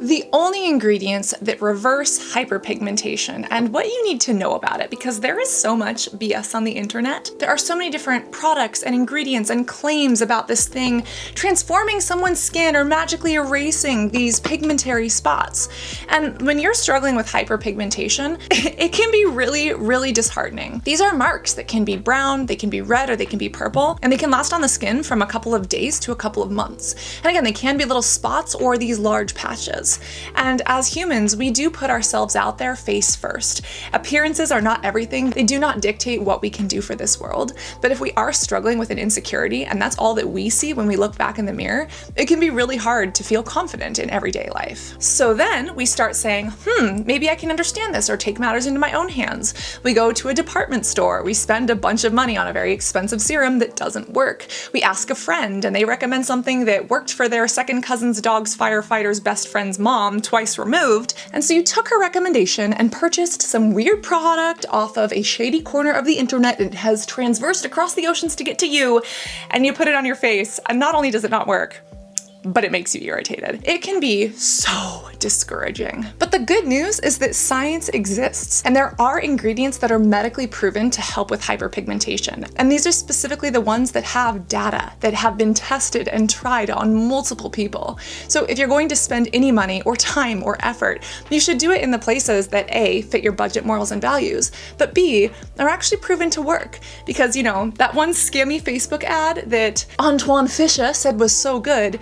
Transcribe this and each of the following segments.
the only ingredients that reverse hyperpigmentation and what you need to know about it, because there is so much BS on the internet. There are so many different products and ingredients and claims about this thing transforming someone's skin or magically erasing these pigmentary spots. And when you're struggling with hyperpigmentation, it can be really, really disheartening. These are marks that can be brown, they can be red, or they can be purple, and they can last on the skin from a couple of days to a couple of months. And again, they can be little spots or these large patches. And as humans, we do put ourselves out there face first. Appearances are not everything. They do not dictate what we can do for this world. But if we are struggling with an insecurity, and that's all that we see when we look back in the mirror, it can be really hard to feel confident in everyday life. So then we start saying, maybe I can understand this or take matters into my own hands. We go to a department store, we spend a bunch of money on a very expensive serum that doesn't work. We ask a friend and they recommend something that worked for their second cousin's dog's firefighter's best friend's mom twice removed, and so you took her recommendation and purchased some weird product off of a shady corner of the internet that has transversed across the oceans to get to you, and you put it on your face, and not only does it not work, but it makes you irritated. It can be so discouraging. But the good news is that science exists, and there are ingredients that are medically proven to help with hyperpigmentation. And these are specifically the ones that have data, that have been tested and tried on multiple people. So if you're going to spend any money or time or effort, you should do it in the places that A, fit your budget, morals, and values, but B, are actually proven to work. Because, you know, that one scammy Facebook ad that Antoine Fisher said was so good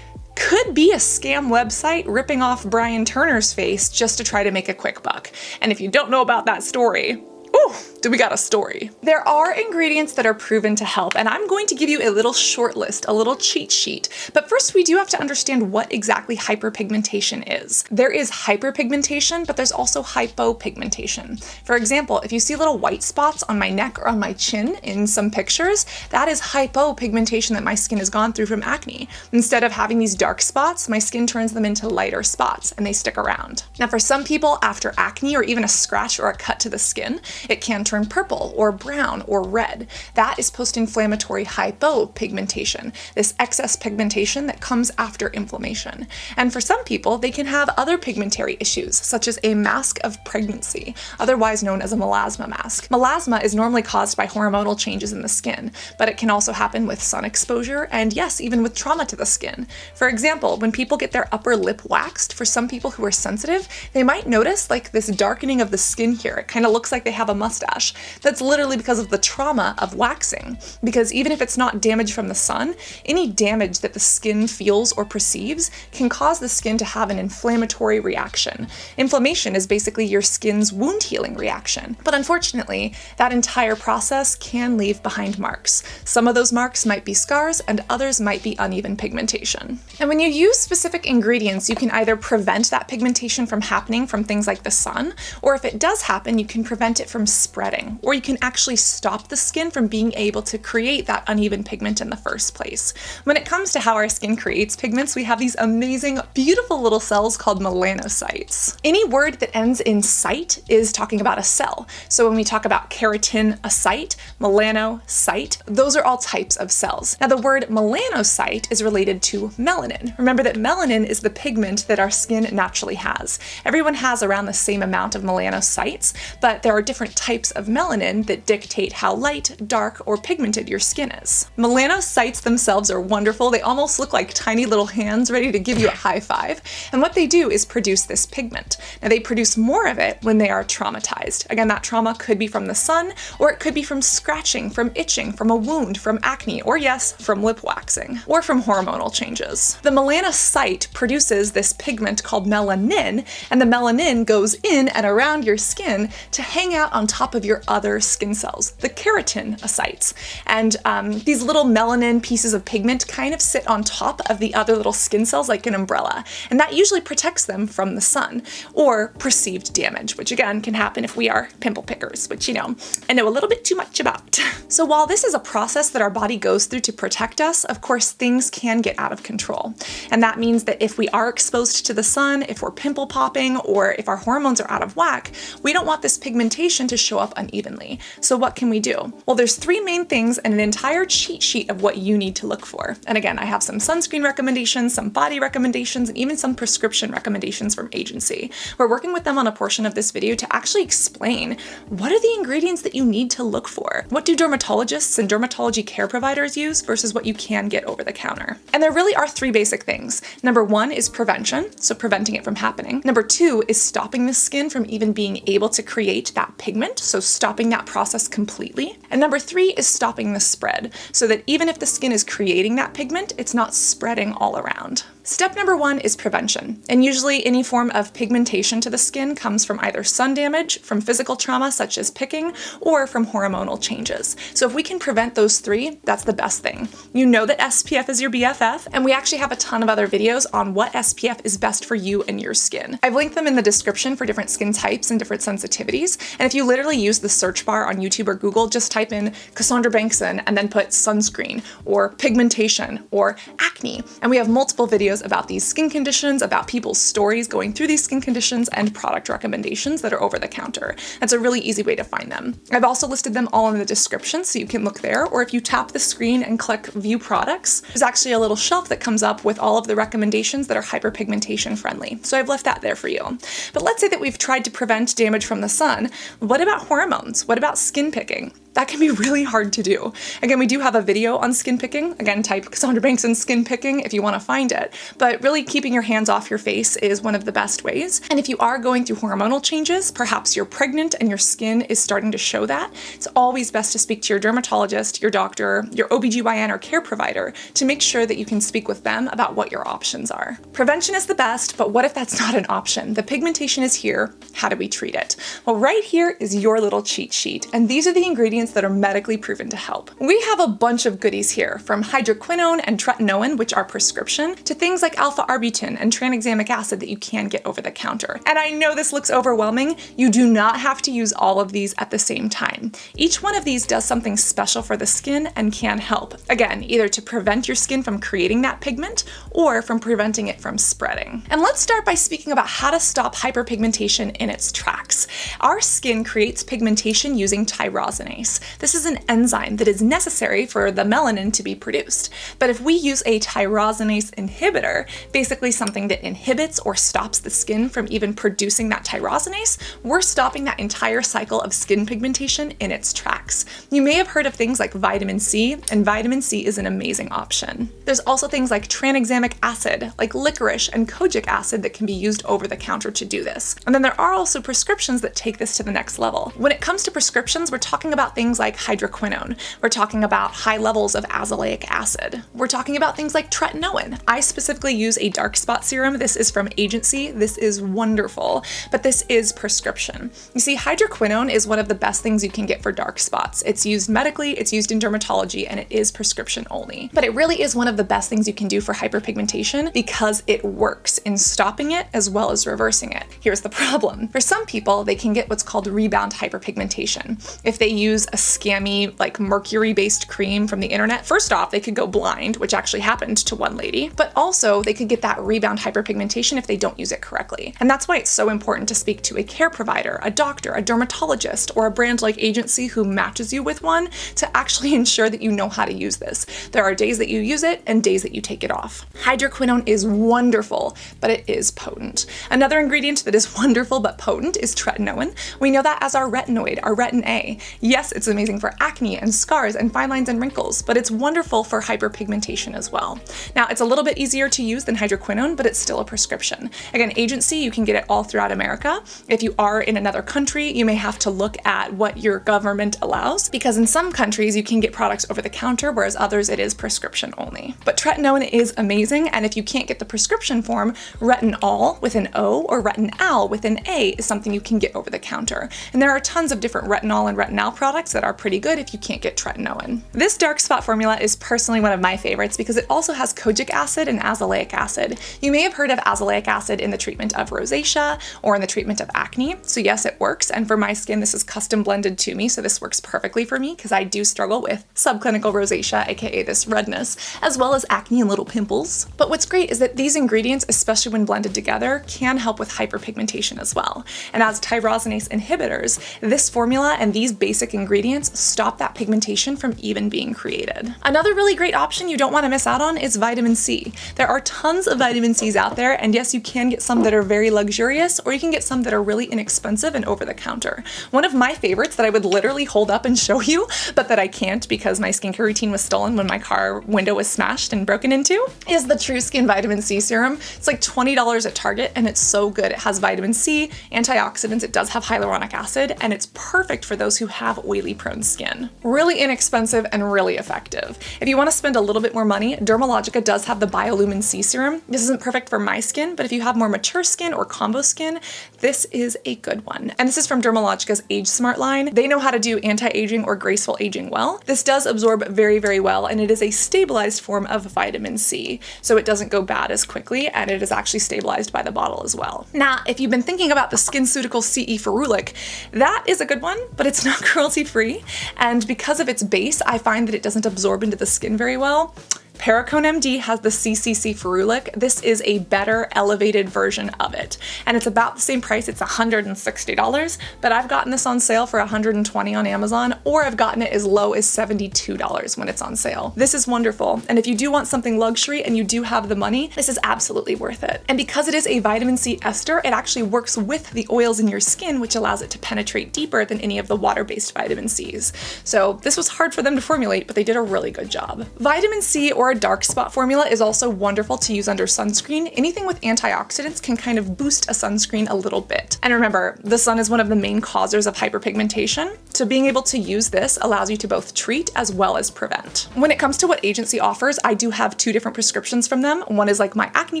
could be a scam website ripping off Brian Turner's face just to try to make a quick buck. And if you don't know about that story, ooh, do we got a story. There are ingredients that are proven to help, and I'm going to give you a little short list, a little cheat sheet. But first, we do have to understand what exactly hyperpigmentation is. There is hyperpigmentation, but there's also hypopigmentation. For example, if you see little white spots on my neck or on my chin in some pictures, that is hypopigmentation that my skin has gone through from acne. Instead of having these dark spots, my skin turns them into lighter spots, and they stick around. Now, for some people, after acne or even a scratch or a cut to the skin, it can turn purple or brown or red. That is post-inflammatory hypopigmentation, this excess pigmentation that comes after inflammation. And for some people, they can have other pigmentary issues, such as a mask of pregnancy, otherwise known as a melasma mask. Melasma is normally caused by hormonal changes in the skin, but it can also happen with sun exposure and, yes, even with trauma to the skin. For example, when people get their upper lip waxed, for some people who are sensitive, they might notice like this darkening of the skin here. It kind of looks like they have a mustache. That's literally because of the trauma of waxing. Because even if it's not damage from the sun, any damage that the skin feels or perceives can cause the skin to have an inflammatory reaction. Inflammation is basically your skin's wound healing reaction. But unfortunately, that entire process can leave behind marks. Some of those marks might be scars and others might be uneven pigmentation. And when you use specific ingredients, you can either prevent that pigmentation from happening from things like the sun, or if it does happen, you can prevent it from spreading, or you can actually stop the skin from being able to create that uneven pigment in the first place. When it comes to how our skin creates pigments, we have these amazing, beautiful little cells called melanocytes. Any word that ends in cyte is talking about a cell. So when we talk about keratinocyte, melanocyte, those are all types of cells. Now the word melanocyte is related to melanin. Remember that melanin is the pigment that our skin naturally has. Everyone has around the same amount of melanocytes, but there are different types of melanin that dictate how light, dark, or pigmented your skin is. Melanocytes themselves are wonderful. They almost look like tiny little hands ready to give you a high five. And what they do is produce this pigment. Now they produce more of it when they are traumatized. Again, that trauma could be from the sun, or it could be from scratching, from itching, from a wound, from acne, or yes, from lip waxing, or from hormonal changes. The melanocyte produces this pigment called melanin, and the melanin goes in and around your skin to hang out on top of your other skin cells, the keratinocytes. And these little melanin pieces of pigment kind of sit on top of the other little skin cells like an umbrella, and that usually protects them from the sun or perceived damage, which again can happen if we are pimple pickers, which, you know, I know a little bit too much about. So while this is a process that our body goes through to protect us, of course things can get out of control. And that means that if we are exposed to the sun, if we're pimple popping, or if our hormones are out of whack, we don't want this pigmentation to show up unevenly. So what can we do? Well, there's 3 main things and an entire cheat sheet of what you need to look for. And again, I have some sunscreen recommendations, some body recommendations, and even some prescription recommendations from agency. We're working with them on a portion of this video to actually explain what are the ingredients that you need to look for. What do dermatologists and dermatology care providers use versus what you can get over the counter? And there really are 3 basic things. Number 1 is prevention, so preventing it from happening. Number 2 is stopping the skin from even being able to create that pigment, so stopping that process completely. And number 3 is stopping the spread, so that even if the skin is creating that pigment, it's not spreading all around. Step number 1 is prevention, and usually any form of pigmentation to the skin comes from either sun damage, from physical trauma such as picking, or from hormonal changes. So if we can prevent those 3, that's the best thing. You know that SPF is your BFF, and we actually have a ton of other videos on what SPF is best for you and your skin. I've linked them in the description for different skin types and different sensitivities, and if you literally use the search bar on YouTube or Google, just type in Cassandra Bankson and then put sunscreen or pigmentation or acne, and we have multiple videos about these skin conditions, about people's stories going through these skin conditions, and product recommendations that are over the counter. That's a really easy way to find them. I've also listed them all in the description so you can look there, or if you tap the screen and click view products, there's actually a little shelf that comes up with all of the recommendations that are hyperpigmentation friendly. So I've left that there for you. But let's say that we've tried to prevent damage from the sun. What about hormones? What about skin picking? That can be really hard to do. Again, we do have a video on skin picking. Again, type Cassandra Bankson skin picking if you want to find it. But really keeping your hands off your face is one of the best ways. And if you are going through hormonal changes, perhaps you're pregnant and your skin is starting to show that, it's always best to speak to your dermatologist, your doctor, your OBGYN or care provider to make sure that you can speak with them about what your options are. Prevention is the best, but what if that's not an option? The pigmentation is here. How do we treat it? Well, right here is your little cheat sheet. And these are the ingredients that are medically proven to help. We have a bunch of goodies here, from hydroquinone and tretinoin, which are prescription, to things like alpha-arbutin and tranexamic acid that you can get over the counter. And I know this looks overwhelming. You do not have to use all of these at the same time. Each one of these does something special for the skin and can help. Again, either to prevent your skin from creating that pigment or from preventing it from spreading. And let's start by speaking about how to stop hyperpigmentation in its tracks. Our skin creates pigmentation using tyrosinase. This is an enzyme that is necessary for the melanin to be produced. But if we use a tyrosinase inhibitor, basically something that inhibits or stops the skin from even producing that tyrosinase, we're stopping that entire cycle of skin pigmentation in its tracks. You may have heard of things like vitamin C, and vitamin C is an amazing option. There's also things like tranexamic acid, like licorice and kojic acid, that can be used over the counter to do this. And then there are also prescriptions that take this to the next level. When it comes to prescriptions, we're talking about things like hydroquinone. We're talking about high levels of azelaic acid. We're talking about things like tretinoin. I specifically use a dark spot serum. This is from agency. This is wonderful, but this is prescription. You see, hydroquinone is one of the best things you can get for dark spots. It's used medically, it's used in dermatology, and it is prescription only. But it really is one of the best things you can do for hyperpigmentation because it works in stopping it as well as reversing it. Here's the problem. For some people, they can get what's called rebound hyperpigmentation. If they use a scammy, like mercury-based cream from the internet, first off, they could go blind, which actually happened to one lady, but also they could get that rebound hyperpigmentation if they don't use it correctly. And that's why it's so important to speak to a care provider, a doctor, a dermatologist, or a brand like agency who matches you with one to actually ensure that you know how to use this. There are days that you use it and days that you take it off. Hydroquinone is wonderful, but it is potent. Another ingredient that is wonderful but potent is tretinoin. We know that as our retinoid, our retin A. Yes, it's amazing for acne and scars and fine lines and wrinkles, but it's wonderful for hyperpigmentation as well. Now, it's a little bit easier to use than hydroquinone, but it's still a prescription. Again, agency, you can get it all throughout America. If you are in another country, you may have to look at what your government allows, because in some countries you can get products over the counter, whereas others it is prescription only. But tretinoin is amazing, and if you can't get the prescription form, retinol with an O or retinal with an A is something you can get over the counter. And there are tons of different retinol and retinal products products that are pretty good if you can't get tretinoin. This dark spot formula is personally one of my favorites because it also has kojic acid and azelaic acid. You may have heard of azelaic acid in the treatment of rosacea or in the treatment of acne. So yes, it works. And for my skin, this is custom blended to me. So this works perfectly for me because I do struggle with subclinical rosacea, aka this redness, as well as acne and little pimples. But what's great is that these ingredients, especially when blended together, can help with hyperpigmentation as well. And as tyrosinase inhibitors, this formula and these basic ingredients stop that pigmentation from even being created. Another really great option you don't want to miss out on is vitamin C. There are tons of vitamin C's out there, and yes, you can get some that are very luxurious, or you can get some that are really inexpensive and over the counter. One of my favorites that I would literally hold up and show you, but that I can't because my skincare routine was stolen when my car window was smashed and broken into, is the True Skin Vitamin C Serum. It's like $20 at Target, and it's so good. It has vitamin C, antioxidants, it does have hyaluronic acid, and it's perfect for those who have oily prone skin. Really inexpensive and really effective. If you want to spend a little bit more money, Dermalogica does have the Biolumin C Serum. This isn't perfect for my skin, but if you have more mature skin or combo skin, this is a good one. And this is from Dermalogica's Age Smart line. They know how to do anti-aging or graceful aging well. This does absorb very, very well, and it is a stabilized form of vitamin C, so it doesn't go bad as quickly, and it is actually stabilized by the bottle as well. Now, if you've been thinking about the SkinCeutical CE Ferulic, that is a good one, but it's not cruelty-free, and because of its base, I find that it doesn't absorb into the skin very well. Perricone MD has the CCC Ferulic. This is a better elevated version of it. And it's about the same price, it's $160, but I've gotten this on sale for $120 on Amazon, or I've gotten it as low as $72 when it's on sale. This is wonderful. And if you do want something luxury and you do have the money, this is absolutely worth it. And because it is a vitamin C ester, it actually works with the oils in your skin, which allows it to penetrate deeper than any of the water-based vitamin Cs. So this was hard for them to formulate, but they did a really good job. Vitamin C or a dark spot formula is also wonderful to use under sunscreen. Anything with antioxidants can kind of boost a sunscreen a little bit. And remember, the sun is one of the main causers of hyperpigmentation, so being able to use this allows you to both treat as well as prevent. When it comes to what agency offers, I do have two different prescriptions from them. One is like my acne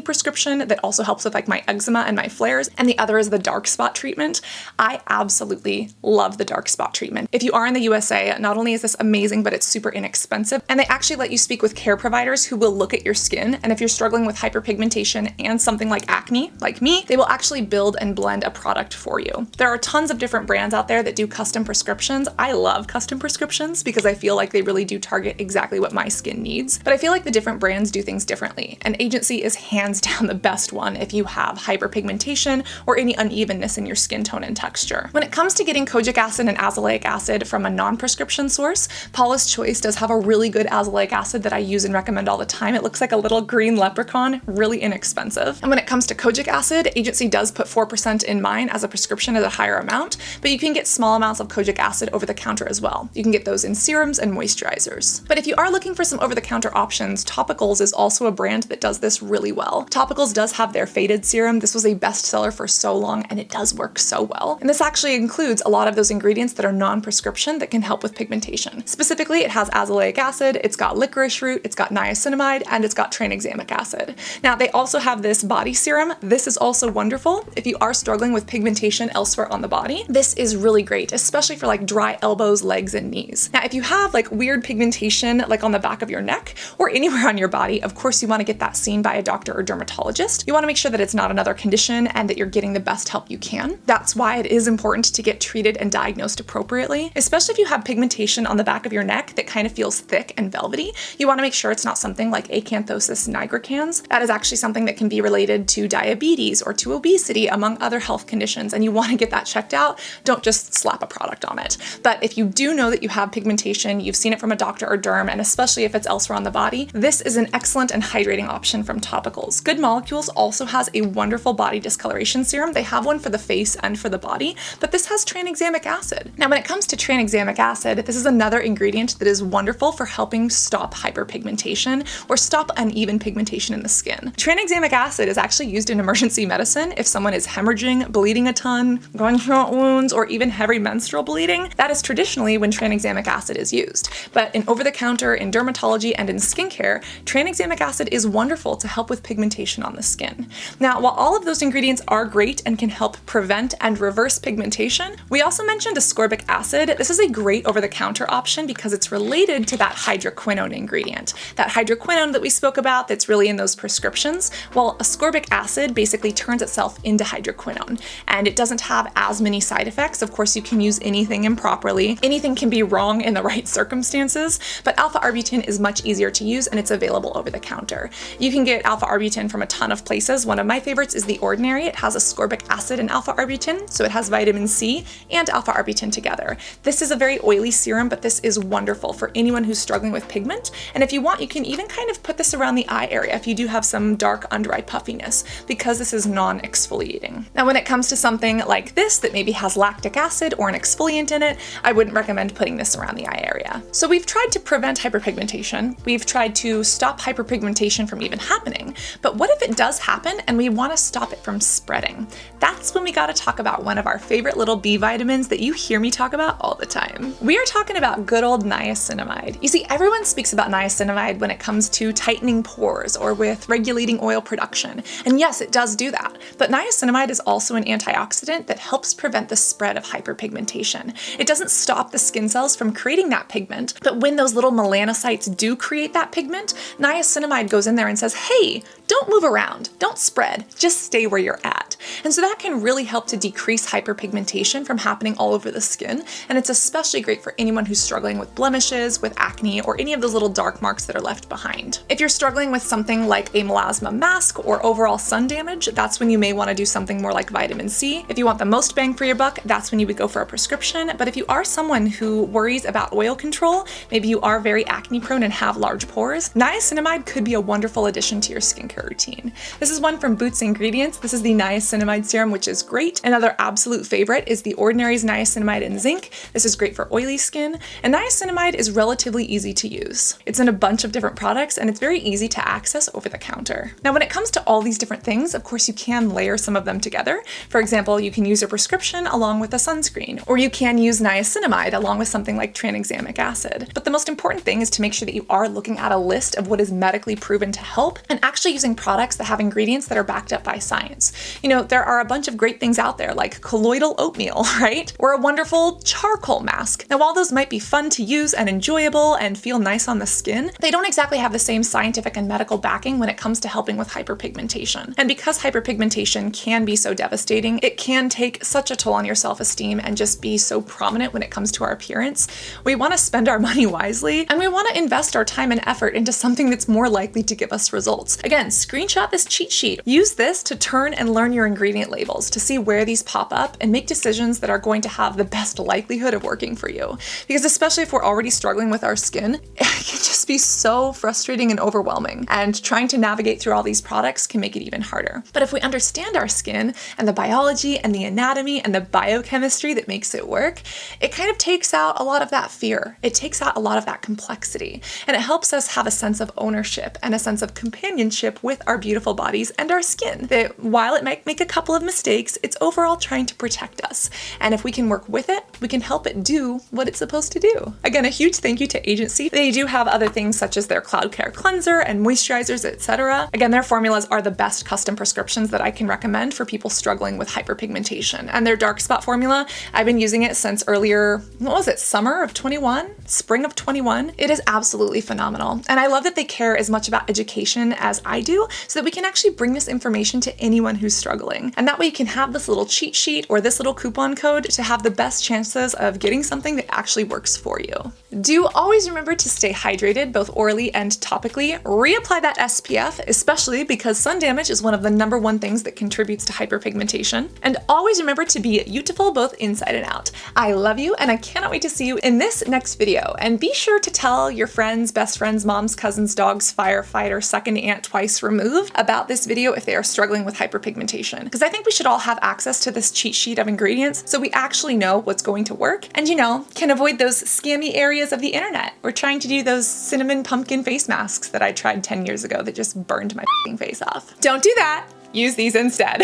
prescription that also helps with like my eczema and my flares, and the other is the dark spot treatment. I absolutely love the dark spot treatment. If you are in the USA, not only is this amazing, but it's super inexpensive, and they actually let you speak with care providers who will look at your skin, and if you're struggling with hyperpigmentation and something like acne, like me, they will actually build and blend a product for you. There are tons of different brands out there that do custom prescriptions. I love custom prescriptions because I feel like they really do target exactly what my skin needs, but I feel like the different brands do things differently, and Agency is hands down the best one if you have hyperpigmentation or any unevenness in your skin tone and texture. When it comes to getting kojic acid and azelaic acid from a non-prescription source, Paula's Choice does have a really good azelaic acid that I use and recommend all the time. It looks like a little green leprechaun, really inexpensive. And when it comes to kojic acid, Agency does put 4% in mine as a prescription at a higher amount, but you can get small amounts of kojic acid over the counter as well. You can get those in serums and moisturizers. But if you are looking for some over-the-counter options, Topicals is also a brand that does this really well. Topicals does have their faded serum. This was a bestseller for so long, and it does work so well. And this actually includes a lot of those ingredients that are non-prescription that can help with pigmentation. Specifically, it has azelaic acid, it's got licorice root, it's got niacinamide, and it's got tranexamic acid. Now, they also have this body serum. This is also wonderful if you are struggling with pigmentation elsewhere on the body. This is really great, especially for like dry elbows, legs, and knees. Now, if you have like weird pigmentation like on the back of your neck or anywhere on your body, of course you want to get that seen by a doctor or dermatologist. You want to make sure that it's not another condition and that you're getting the best help you can. That's why it is important to get treated and diagnosed appropriately, especially if you have pigmentation on the back of your neck that kind of feels thick and velvety. You want to make sure it's not something like acanthosis nigricans. That is actually something that can be related to diabetes or to obesity, among other health conditions, and you want to get that checked out. Don't just slap a product on it. But if you do know that you have pigmentation, you've seen it from a doctor or derm, and especially if it's elsewhere on the body, this is an excellent and hydrating option from Topicals. Good Molecules also has a wonderful body discoloration serum. They have one for the face and for the body, but this has tranexamic acid. Now, when it comes to tranexamic acid, this is another ingredient that is wonderful for helping stop hyperpigmentation. pigmentation or stop uneven pigmentation in the skin. Tranexamic acid is actually used in emergency medicine if someone is hemorrhaging, bleeding a ton, gunshot wounds, or even heavy menstrual bleeding. That is traditionally when tranexamic acid is used. But in over-the-counter, in dermatology, and in skincare, tranexamic acid is wonderful to help with pigmentation on the skin. Now, while all of those ingredients are great and can help prevent and reverse pigmentation, we also mentioned ascorbic acid. This is a great over-the-counter option because it's related to that hydroquinone ingredient. That hydroquinone that we spoke about that's really in those prescriptions, well, ascorbic acid basically turns itself into hydroquinone, and it doesn't have as many side effects. Of course, you can use anything improperly. Anything can be wrong in the right circumstances, but alpha-arbutin is much easier to use and it's available over the counter. You can get alpha-arbutin from a ton of places. One of my favorites is The Ordinary. It has ascorbic acid and alpha-arbutin, so it has vitamin C and alpha-arbutin together. This is a very oily serum, but this is wonderful for anyone who's struggling with pigment. And if you want, you can even kind of put this around the eye area if you do have some dark under-eye puffiness, because this is non-exfoliating. Now, when it comes to something like this that maybe has lactic acid or an exfoliant in it, I wouldn't recommend putting this around the eye area. So we've tried to prevent hyperpigmentation. We've tried to stop hyperpigmentation from even happening. But what if it does happen and we want to stop it from spreading? That's when we got to talk about one of our favorite little B vitamins that you hear me talk about all the time. We are talking about good old niacinamide. You see, everyone speaks about niacinamide when it comes to tightening pores or with regulating oil production. And yes, it does do that. But niacinamide is also an antioxidant that helps prevent the spread of hyperpigmentation. It doesn't stop the skin cells from creating that pigment, but when those little melanocytes do create that pigment, niacinamide goes in there and says, hey, don't move around, don't spread, just stay where you're at. And so that can really help to decrease hyperpigmentation from happening all over the skin, and it's especially great for anyone who's struggling with blemishes, with acne, or any of those little dark marks that are left behind. If you're struggling with something like a melasma mask or overall sun damage, that's when you may want to do something more like vitamin C. If you want the most bang for your buck, that's when you would go for a prescription. But if you are someone who worries about oil control, maybe you are very acne prone and have large pores, niacinamide could be a wonderful addition to your skincare routine. This is one from Boots Ingredients. This is the niacinamide serum, which is great. Another absolute favorite is The Ordinary's niacinamide and zinc. This is great for oily skin, and niacinamide is relatively easy to use. It's in a bunch of different products and it's very easy to access over the counter. Now, when it comes to all these different things, of course, you can layer some of them together. For example, you can use a prescription along with a sunscreen, or you can use niacinamide along with something like tranexamic acid. But the most important thing is to make sure that you are looking at a list of what is medically proven to help and actually using products that have ingredients that are backed up by science. You know, there are a bunch of great things out there like colloidal oatmeal, right? Or a wonderful charcoal mask. Now, while those might be fun to use and enjoyable and feel nice on the skin, they don't exactly have the same scientific and medical backing when it comes to helping with hyperpigmentation. And because hyperpigmentation can be so devastating, it can take such a toll on your self-esteem and just be so prominent when it comes to our appearance, we want to spend our money wisely and we want to invest our time and effort into something that's more likely to give us results. Again, screenshot this cheat sheet. Use this to turn and learn your ingredient labels to see where these pop up and make decisions that are going to have the best likelihood of working for you. Because especially if we're already struggling with our skin, it can just be so frustrating and overwhelming. And trying to navigate through all these products can make it even harder. But if we understand our skin and the biology and the anatomy and the biochemistry that makes it work, it kind of takes out a lot of that fear. It takes out a lot of that complexity. And it helps us have a sense of ownership and a sense of companionship with our beautiful bodies and our skin. That while it might make a couple of mistakes, it's overall trying to protect us. And if we can work with it, we can help it do what it's supposed to do. Again, a huge thank you to Agency. They do have other things such as their Cloud Care Cleanser and moisturizers, etc. Again, their formulas are the best custom prescriptions that I can recommend for people struggling with hyperpigmentation. And their dark spot formula, I've been using it since earlier, what was it, summer of 21? Spring of 21? It is absolutely phenomenal. And I love that they care as much about education as I do, so that we can actually bring this information to anyone who's struggling. And that way you can have this little cheat sheet or this little coupon code to have the best chances of getting something that actually works for you. Do always remember to stay hydrated, both orally and topically. Reapply that SPF, especially because sun damage is one of the #1 things that contributes to hyperpigmentation. And always remember to be beautiful both inside and out. I love you, and I cannot wait to see you in this next video. And be sure to tell your friends, best friends, moms, cousins, dogs, firefighter, second aunt, twice removed about this video if they are struggling with hyperpigmentation. Because I think we should all have access to this cheat sheet of ingredients so we actually know what's going to work and, you know, can avoid those scammy areas of the internet. We're trying to do those cinnamon pumpkin face masks that I tried 10 years ago that just burned my face off. Don't do that. Use these instead.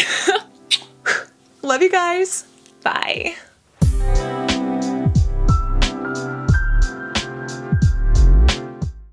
Love you guys. Bye.